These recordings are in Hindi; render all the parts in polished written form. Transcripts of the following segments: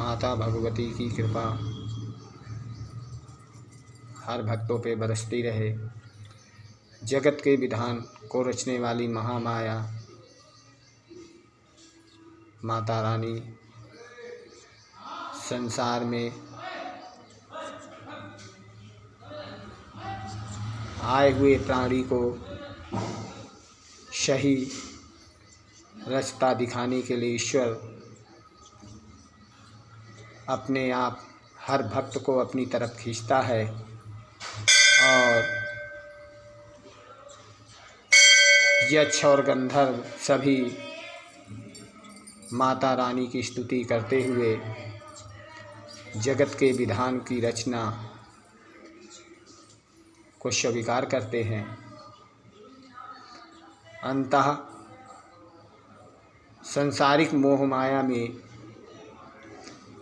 माता भगवती की कृपा हर भक्तों पे बरसती रहे। जगत के विधान को रचने वाली महामाया माता रानी संसार में आए हुए प्राणी को सही रास्ता दिखाने के लिए ईश्वर अपने आप हर भक्त को अपनी तरफ खींचता है और यक्ष और गंधर्व सभी माता रानी की स्तुति करते हुए जगत के विधान की रचना को स्वीकार करते हैं। अंततः सांसारिक मोह माया में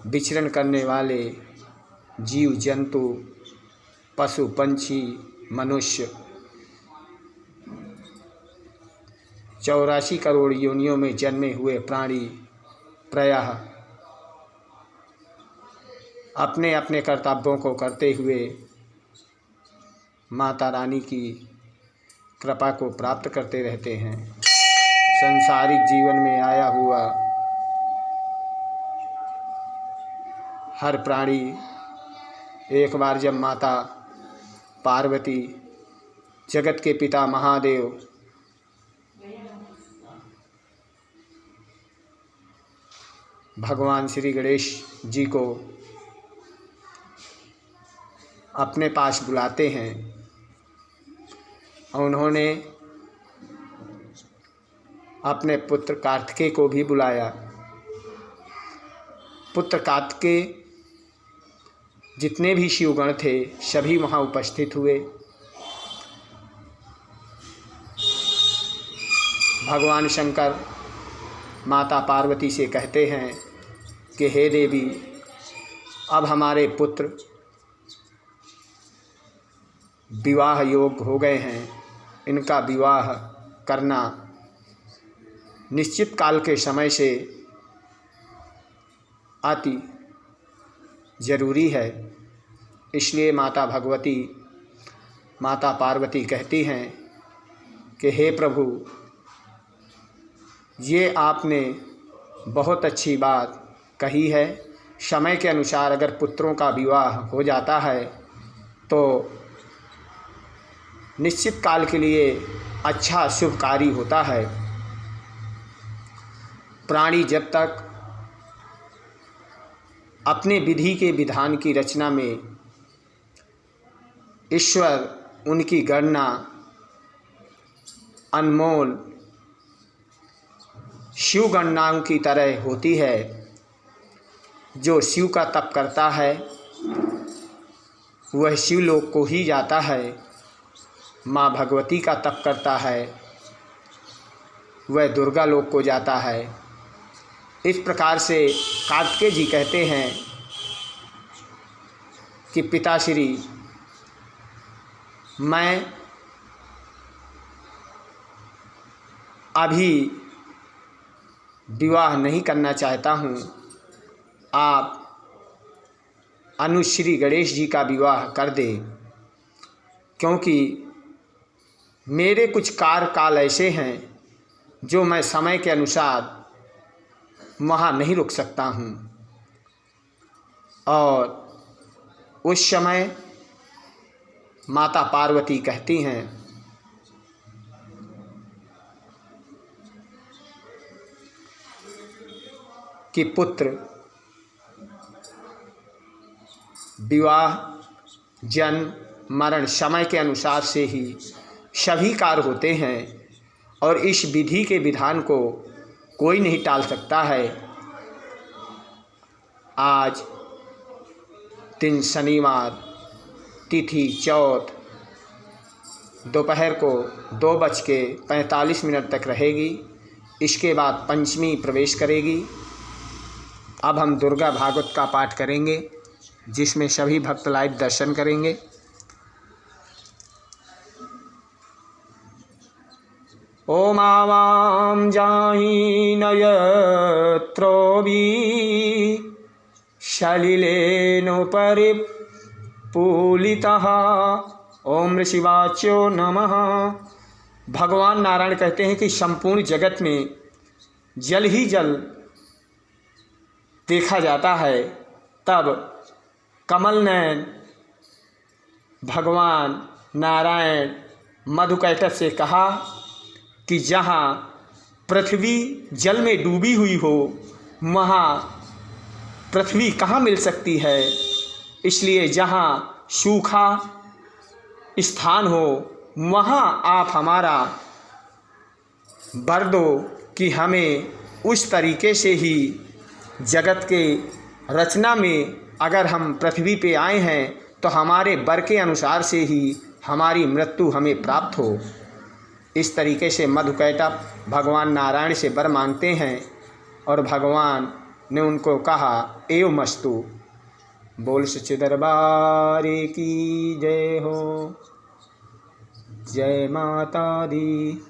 विचरण करने वाले जीव जंतु पशु पंछी मनुष्य 84 करोड़ योनियों में जन्मे हुए प्राणी प्रायः अपने अपने कर्तव्यों को करते हुए माता रानी की कृपा को प्राप्त करते रहते हैं। संसारिक जीवन में आया हुआ हर प्राणी एक बार जब माता पार्वती जगत के पिता महादेव भगवान श्री गणेश जी को अपने पास बुलाते हैं और उन्होंने अपने पुत्र कार्तिकेय को भी बुलाया। पुत्र कार्तिकेय जितने भी शिवगण थे सभी वहाँ उपस्थित हुए। भगवान शंकर माता पार्वती से कहते हैं कि हे देवी, अब हमारे पुत्र विवाह योग्य हो गए हैं, इनका विवाह करना निश्चित काल के समय से अति जरूरी है। इसलिए माता भगवती माता पार्वती कहती हैं कि हे प्रभु, ये आपने बहुत अच्छी बात कही है। समय के अनुसार अगर पुत्रों का विवाह हो जाता है तो निश्चित काल के लिए अच्छा शुभ कार्य होता है। प्राणी जब तक अपने विधि के विधान की रचना में ईश्वर उनकी गणना अनमोल शिव गणनाओं की तरह होती है। जो शिव का तप करता है वह शिवलोक को ही जाता है। माँ भगवती का तप करता है वह दुर्गा लोक को जाता है। इस प्रकार से कार्तिकेय जी कहते हैं कि पिताश्री, मैं अभी विवाह नहीं करना चाहता हूँ, आप अनुश्री गणेश जी का विवाह कर दें, क्योंकि मेरे कुछ कार्य काल ऐसे हैं जो मैं समय के अनुसार वहाँ नहीं रुक सकता हूँ। और उस समय माता पार्वती कहती हैं कि पुत्र विवाह जन्म मरण समय के अनुसार से ही सभी कार्य होते हैं और इस विधि के विधान को कोई नहीं टाल सकता है। आज दिन शनिवार, तिथि चौथ, दोपहर को 2:45 तक रहेगी। इसके बाद पंचमी प्रवेश करेगी। अब हम दुर्गा भागवत का पाठ करेंगे जिसमें सभी भक्त लाइव दर्शन करेंगे। ओम आवां जाहि नयत्रोऽभि सलिलेनोपरिपूलितः। ओम शिवाच्यो नमः। भगवान नारायण कहते हैं कि संपूर्ण जगत में जल ही जल देखा जाता है। तब कमल नयन भगवान नारायण मधुकैटभ से कहा कि जहाँ पृथ्वी जल में डूबी हुई हो वहाँ पृथ्वी कहाँ मिल सकती है, इसलिए जहाँ सूखा स्थान हो वहाँ आप हमारा वर दो कि हमें उस तरीके से ही जगत के रचना में अगर हम पृथ्वी पे आए हैं तो हमारे वर के अनुसार से ही हमारी मृत्यु हमें प्राप्त हो। इस तरीके से मधुकैटभ भगवान नारायण से वर मांगते हैं और भगवान ने उनको कहा एवमस्तु। बोल सच्चे दरबार की जय हो। जय माता दी।